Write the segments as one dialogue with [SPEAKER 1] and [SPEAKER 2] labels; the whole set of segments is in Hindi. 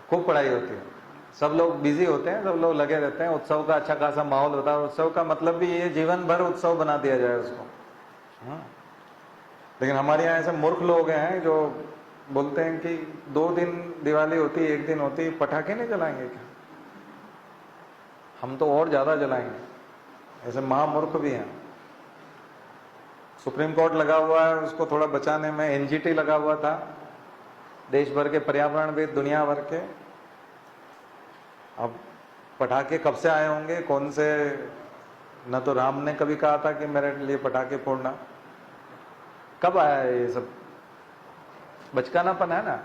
[SPEAKER 1] खूब पढ़ाई होती है, सब लोग बिजी होते हैं, सब लोग लगे रहते हैं, उत्सव का अच्छा खासा माहौल होता है। उत्सव का मतलब भी ये जीवन भर उत्सव बना दिया जाए उसको। लेकिन हमारे यहाँ ऐसे मूर्ख लोग हैं जो बोलते हैं कि 2 दिन दिवाली होती, 1 दिन होती, पटाखे नहीं जलाएंगे क्या? हम तो और ज्यादा जलाएंगे। ऐसे महामूर्ख भी हैं। सुप्रीम कोर्ट लगा हुआ है, उसको थोड़ा बचाने में एनजीटी लगा हुआ था, देश भर के पर्यावरणविद, दुनिया भर के। अब पटाखे कब से आए होंगे, कौन से? न तो राम ने कभी कहा था कि मेरे लिए पटाखे फोड़ना। कब आया है ये सब? बचकानापन है ना।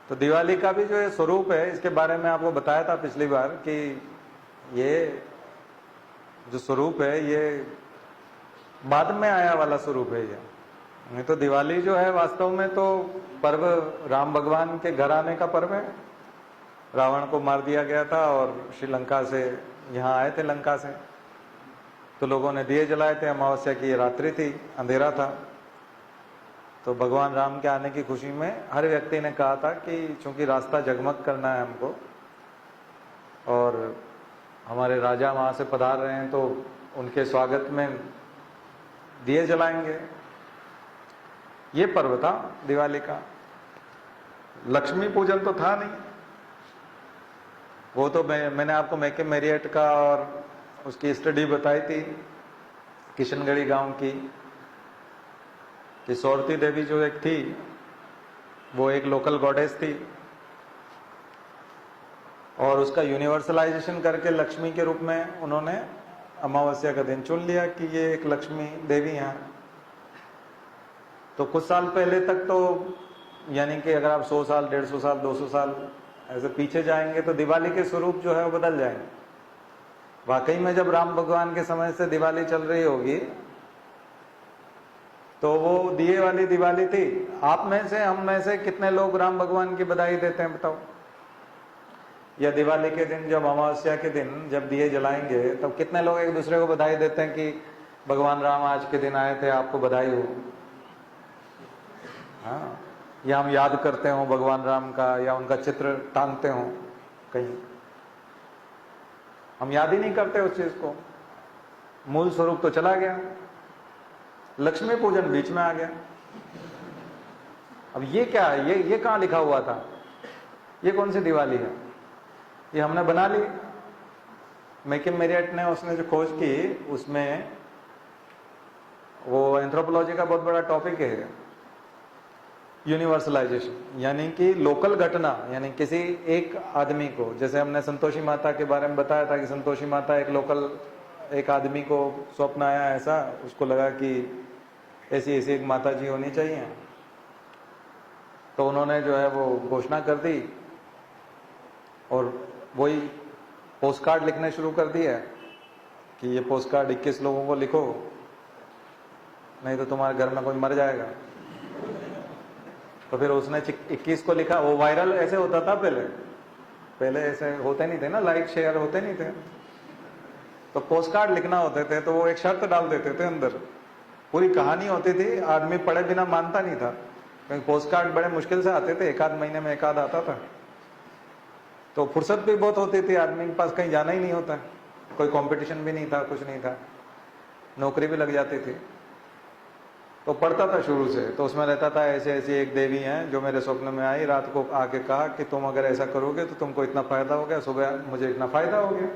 [SPEAKER 1] तो दिवाली का भी जो ये स्वरूप है, इसके बारे में आपको बताया था पिछली बार कि ये जो स्वरूप है ये बाद में आया वाला स्वरूप है। ये नहीं तो दिवाली जो है वास्तव में तो पर्व राम भगवान के घर आने का पर्व है। रावण को मार दिया गया था और श्रीलंका से यहाँ आए थे, लंका से, तो लोगों ने दिए जलाए थे। अमावस्या की रात्रि थी, अंधेरा था, तो भगवान राम के आने की खुशी में हर व्यक्ति ने कहा था कि चूंकि रास्ता जगमग करना है हमको और हमारे राजा वहां से पधार रहे हैं, तो उनके स्वागत में दिए जलाएंगे। ये पर्व था दिवाली का। लक्ष्मी पूजन तो था नहीं। वो तो मैंने आपको मैके मैरियट का और उसकी स्टडी बताई थी, किशनगढ़ी गांव की, कि सौरती देवी जो एक थी वो एक लोकल गॉडेस थी और उसका यूनिवर्सलाइजेशन करके लक्ष्मी के रूप में उन्होंने अमावस्या का दिन चुन लिया कि ये एक लक्ष्मी देवी हैं। तो कुछ साल पहले तक तो, यानी कि अगर आप 100 साल, 150 साल, 200 साल ऐसे पीछे जाएंगे तो दिवाली के स्वरूप जो है वो बदल जाएंगे। वाकई में जब राम भगवान के समय से दिवाली चल रही होगी तो वो दिए वाली दिवाली थी। आप में से, हम में से कितने लोग राम भगवान की बधाई देते हैं बताओ? या दिवाली के दिन, जब अमावस्या के दिन जब दिए जलाएंगे, तब कितने लोग एक दूसरे को बधाई देते हैं कि भगवान राम आज के दिन आए थे, आपको बधाई हो? हाँ, या हम याद करते हो भगवान राम का, या उनका चित्र टांगते हो कहीं। हम याद ही नहीं करते उस चीज को। मूल स्वरूप तो चला गया, लक्ष्मी पूजन बीच में आ गया। अब ये क्या है? ये कहां लिखा हुआ था? ये कौन सी दिवाली है? ये हमने बना ली। मैके मैरियट ने, उसने जो खोज की उसमें वो एंथ्रोपोलॉजी का बहुत बड़ा टॉपिक है, यूनिवर्सलाइजेशन, यानी कि लोकल घटना, यानी किसी एक आदमी को, जैसे हमने संतोषी माता के बारे में बताया था कि संतोषी माता एक लोकल, एक आदमी को स्वप्न आया ऐसा, उसको लगा कि ऐसी ऐसी एक माता जी होनी चाहिए, तो उन्होंने जो है वो घोषणा कर दी और वही पोस्ट कार्ड लिखने शुरू कर दिया कि ये पोस्ट कार्ड 21 लोगों को लिखो, नहीं तो तुम्हारे घर में कोई मर जाएगा। तो फिर उसने 21 को लिखा। वो वायरल ऐसे होता था पहले ऐसे होते नहीं थे ना, लाइक शेयर होते नहीं थे, तो पोस्ट कार्ड लिखना होते थे, तो वो एक शर्त डाल देते थे अंदर, पूरी कहानी होती थी, आदमी पढ़े बिना मानता नहीं था, क्योंकि पोस्ट कार्ड बड़े मुश्किल से आते थे, 1 आध महीने में 1 आध आता था। तो फुर्सत भी बहुत होती थी, आदमी के पास कहीं जाना ही नहीं होता, कोई कंपटीशन भी नहीं था, कुछ नहीं था, नौकरी भी लग जाती थी, तो पढ़ता था शुरू से। तो उसमें रहता था ऐसे ऐसी एक देवी हैं जो मेरे स्वप्न में आई, रात को आके कहा कि तुम अगर ऐसा करोगे तो तुमको इतना फायदा हो गया, सुबह मुझे इतना फायदा हो गया।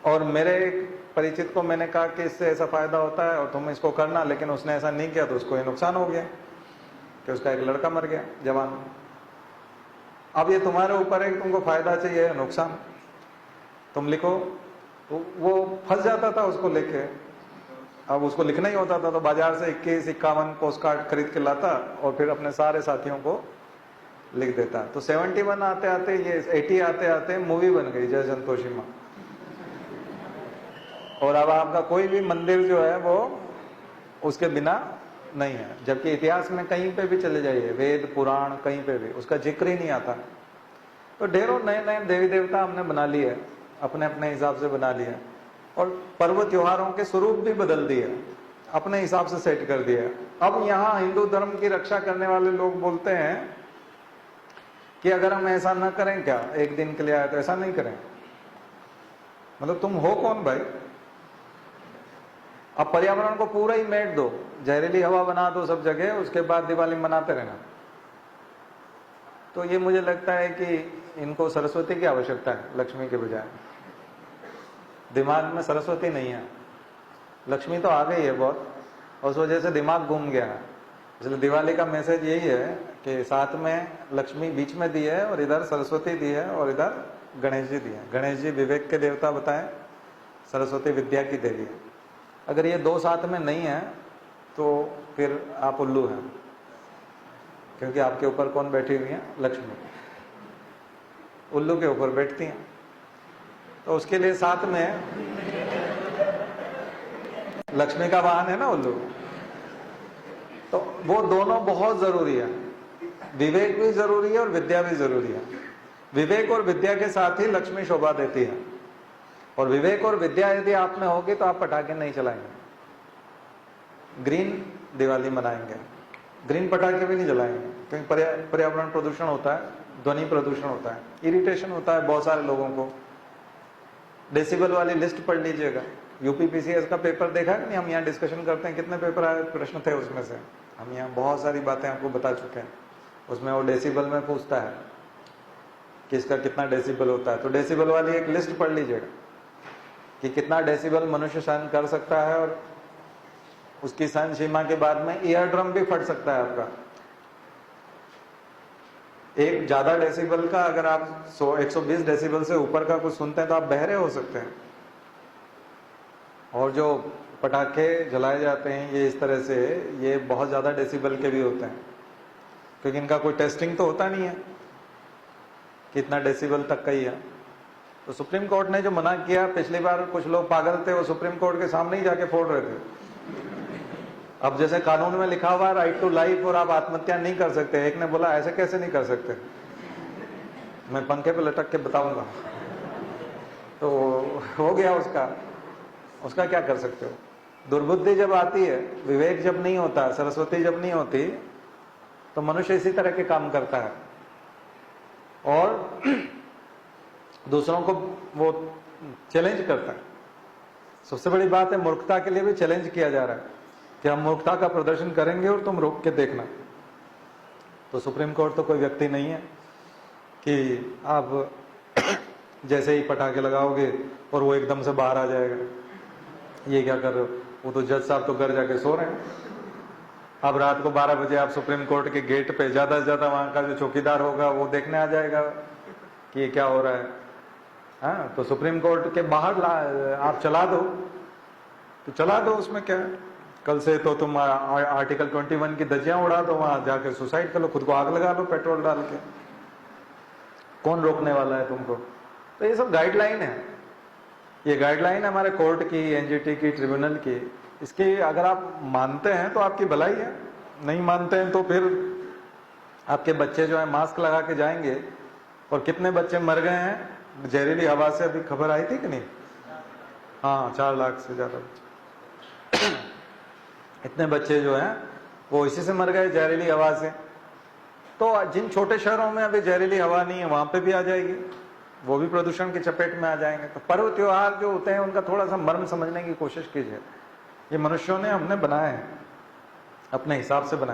[SPEAKER 1] और मेरे एक परिचित को मैंने कहा कि इससे ऐसा फायदा होता है और तुम इसको करना, लेकिन उसने ऐसा नहीं किया तो उसको ये नुकसान हो गया कि उसका एक लड़का मर गया जवान। अब ये तुम्हारे ऊपर है कि तुमको फायदा चाहिए या नुकसान, तुम लिखो। तो वो फंस जाता था उसको लेके। अब उसको लिखना ही होता था, तो बाजार से 21-51 पोस्ट कार्ड खरीद के लाता और फिर अपने सारे साथियों को लिख देता। तो 71 आते आते, ये 80 आते आते मूवी बन गई जय संतोषी माँ। और अब आपका कोई भी मंदिर जो है वो उसके बिना नहीं है, जबकि इतिहास में कहीं पे भी चले जाइए, वेद पुराण कहीं पे भी उसका जिक्र ही नहीं आता। तो ढेरों नए नए देवी देवता हमने बना लिए, अपने अपने हिसाब से बना लिए, और पर्व त्योहारों के स्वरूप भी बदल दिए, अपने हिसाब से सेट कर दिया। अब यहाँ हिंदू धर्म की रक्षा करने वाले लोग बोलते हैं कि अगर हम ऐसा ना करें क्या, एक दिन के लिए आए तो ऐसा नहीं करें? मतलब तुम हो कौन भाई? अब पर्यावरण को पूरा ही मेट दो, जहरीली हवा बना दो सब जगह, उसके बाद दिवाली मनाते रहना। तो ये मुझे लगता है कि इनको सरस्वती की आवश्यकता है, लक्ष्मी के बजाय। दिमाग में सरस्वती नहीं है, लक्ष्मी तो आ गई है बहुत, और उस वजह से दिमाग घूम गया है। इसलिए दिवाली का मैसेज यही है कि साथ में लक्ष्मी बीच में दी है, और इधर सरस्वती दी है, और इधर गणेश जी दी है। गणेश जी विवेक के देवता बताएं, सरस्वती विद्या की देवी है। अगर ये दो साथ में नहीं है तो फिर आप उल्लू हैं, क्योंकि आपके ऊपर कौन बैठी हुई है? लक्ष्मी। उल्लू के ऊपर बैठती हैं, तो उसके लिए साथ में लक्ष्मी का वाहन है ना उल्लू, तो वो दोनों बहुत जरूरी है। विवेक भी जरूरी है और विद्या भी जरूरी है। विवेक और विद्या के साथ ही लक्ष्मी शोभा देती है, और विवेक और विद्या यदि आप में होगी तो आप पटाखे नहीं चलाएंगे, ग्रीन दिवाली मनाएंगे, ग्रीन पटाखे भी नहीं जलाएंगे, क्योंकि पर्यावरण प्रदूषण होता है, ध्वनि प्रदूषण होता है, इरिटेशन होता है बहुत सारे लोगों को। डेसिबल वाली लिस्ट पढ़ लीजिएगा, यूपीपीसीएस का पेपर देखा कि नहीं? हम यहाँ डिस्कशन करते हैं, कितने पेपर आए, प्रश्न थे उसमें से, हम यहाँ बहुत सारी बातें आपको बता चुके हैं। उसमें वो डेसिबल में पूछता है कि इसका कितना डेसिबल होता है, तो डेसिबल वाली एक लिस्ट पढ़ लीजिएगा कि कितना डेसिबल मनुष्य सहन कर सकता है, और उसकी सहन सीमा के बाद में ईयर ड्रम भी फट सकता है आपका। एक ज्यादा डेसिबल का अगर आप 120 डेसिबल से ऊपर का कुछ सुनते हैं तो आप बहरे हो सकते हैं। और जो पटाखे जलाए जाते हैं ये इस तरह से, ये बहुत ज्यादा डेसिबल के भी होते हैं, क्योंकि इनका कोई टेस्टिंग तो होता नहीं है कितना डेसिबल तक का ही है। तो सुप्रीम कोर्ट ने जो मना किया, पिछली बार कुछ लोग पागल थे, वो सुप्रीम कोर्ट के सामने ही जाके फोड़ रहे थे। अब जैसे कानून में लिखा हुआ राइट टू लाइफ, और आप आत्महत्या नहीं कर सकते, एक ने बोला ऐसे कैसे नहीं कर सकते, मैं पंखे पे लटक के बताऊंगा। तो हो गया उसका क्या कर सकते हो? दुर्बुद्धि जब आती है, विवेक जब नहीं होता, सरस्वती जब नहीं होती, तो मनुष्य इसी तरह के काम करता है, और दूसरों को वो चैलेंज करता है। सबसे बड़ी बात है, मूर्खता के लिए भी चैलेंज किया जा रहा है कि हम मूर्खता का प्रदर्शन करेंगे और तुम रोक के देखना। तो सुप्रीम कोर्ट तो कोई व्यक्ति नहीं है कि आप जैसे ही पटाखे लगाओगे और वो एकदम से बाहर आ जाएगा, ये क्या कर रहे हो? वो तो जज साहब तो घर जाके सो रहे हैं। अब रात को 12 बजे आप सुप्रीम कोर्ट के गेट पे, ज्यादा से ज्यादा वहां का जो चौकीदार होगा वो देखने आ जाएगा कि ये क्या हो रहा है। हाँ, तो सुप्रीम कोर्ट के बाहर आप चला दो तो चला दो, उसमें क्या है? कल से तो तुम आर्टिकल 21 की धज्जियां उड़ा दो, वहां जाकर सुसाइड कर लो, खुद को आग लगा लो पेट्रोल डाल के, कौन रोकने वाला है तुमको? तो ये सब गाइडलाइन है, ये गाइडलाइन है हमारे कोर्ट की, एनजीटी की, ट्रिब्यूनल की। इसकी अगर आप मानते हैं तो आपकी भलाई है, नहीं मानते हैं तो फिर आपके बच्चे जो है मास्क लगा के जाएंगे। और कितने बच्चे मर गए हैं जहरीली हवा से, अभी खबर आई थी कि नहीं? हाँ, 4 लाख से ज्यादा इतने बच्चे जो हैं वो इसी से मर गए, जहरीली हवा से। तो जिन छोटे शहरों में अभी जहरीली हवा नहीं है, वहां पे भी आ जाएगी, वो भी प्रदूषण की चपेट में आ जाएंगे। तो पर्व त्योहार जो होते हैं उनका थोड़ा सा मर्म समझने की कोशिश कीजिए। ये मनुष्यों ने, हमने बनाए हैं, अपने हिसाब से बनाए।